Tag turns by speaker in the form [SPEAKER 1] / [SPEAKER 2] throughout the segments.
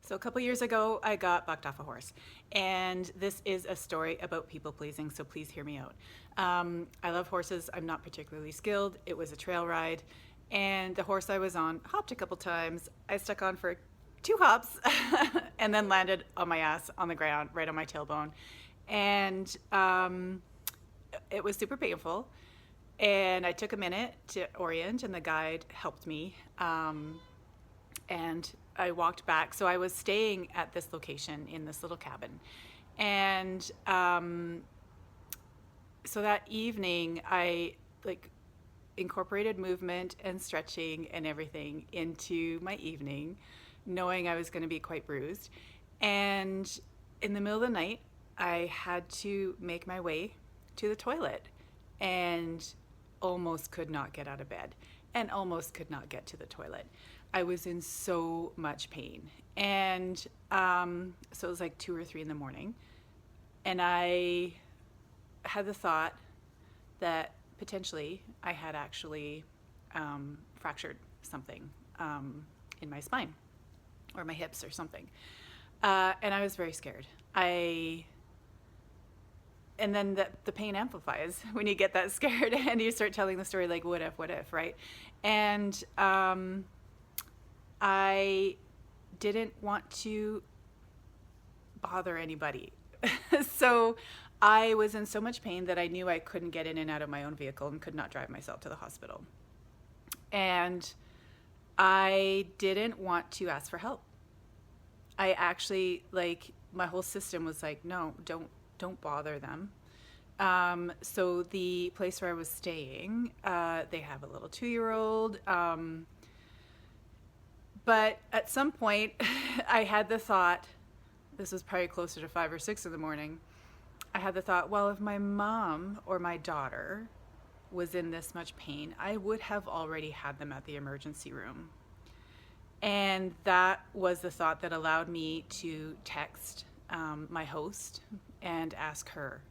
[SPEAKER 1] So a couple years ago, I got bucked off a horse, and this is a story about people pleasing, so please hear me out. I love horses. I'm not particularly skilled. It was a trail ride, and the horse I was on hopped a couple times. I stuck on for two hops and then landed on my ass on the ground, right on my tailbone. And it was super painful. And I took a minute to orient, and the guide helped me. And I walked back. So I was staying at this location in this little cabin. And so that evening, I incorporated movement and stretching and everything into my evening, knowing I was going to be quite bruised. And in the middle of the night, I had to make my way to the toilet and almost could not get out of bed and almost could not get to the toilet. I was in so much pain. And so it was like 2 or 3 in the morning. And I had the thought that potentially I had actually fractured something in my spine or my hips or something. And I was very scared. And then the pain amplifies when you get that scared and you start telling the story like, what if, right? And I didn't want to bother anybody. So I was in so much pain that I knew I couldn't get in and out of my own vehicle and could not drive myself to the hospital. And I didn't want to ask for help. I actually, my whole system was like, no, don't bother them. So the place where I was staying, they have a little 2-year-old. But at some point, I had the thought, this was probably closer to 5 or 6 in the morning, I had the thought, well, if my mom or my daughter was in this much pain, I would have already had them at the emergency room. And that was the thought that allowed me to text my host and ask her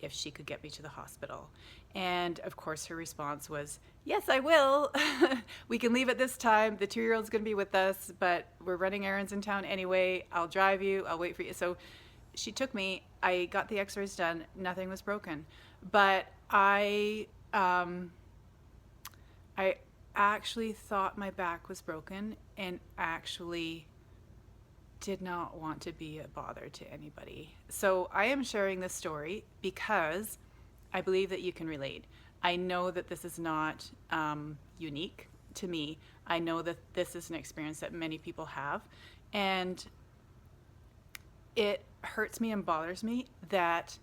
[SPEAKER 1] if she could get me to the hospital. And of course her response was, yes, I will. We can leave at this time. The 2-year-old's going to be with us, but we're running errands in town anyway. I'll drive you. I'll wait for you. So she took me. I got the x-rays done. Nothing was broken. But I actually thought my back was broken and actually did not want to be a bother to anybody. So I am sharing this story because I believe that you can relate. I know that this is not unique to me. I know that this is an experience that many people have, and it hurts me and bothers me that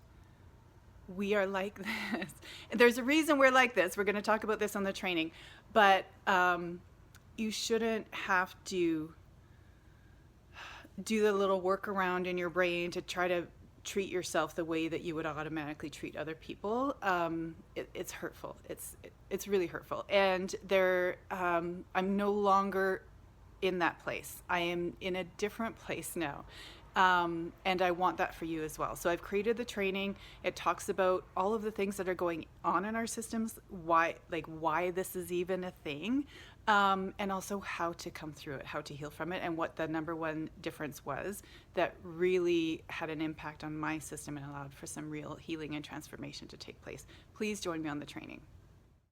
[SPEAKER 1] we are like this. There's a reason we're like this. We're going to talk about this on the training, but you shouldn't have to do the little workaround in your brain to try to treat yourself the way that you would automatically treat other people. It's hurtful. It's really hurtful. And I'm no longer in that place. I am in a different place now. And I want that for you as well. So I've created the training. It talks about all of the things that are going on in our systems, why this is even a thing, and also how to come through it, how to heal from it, and what the number one difference was that really had an impact on my system and allowed for some real healing and transformation to take place. Please join me on the training.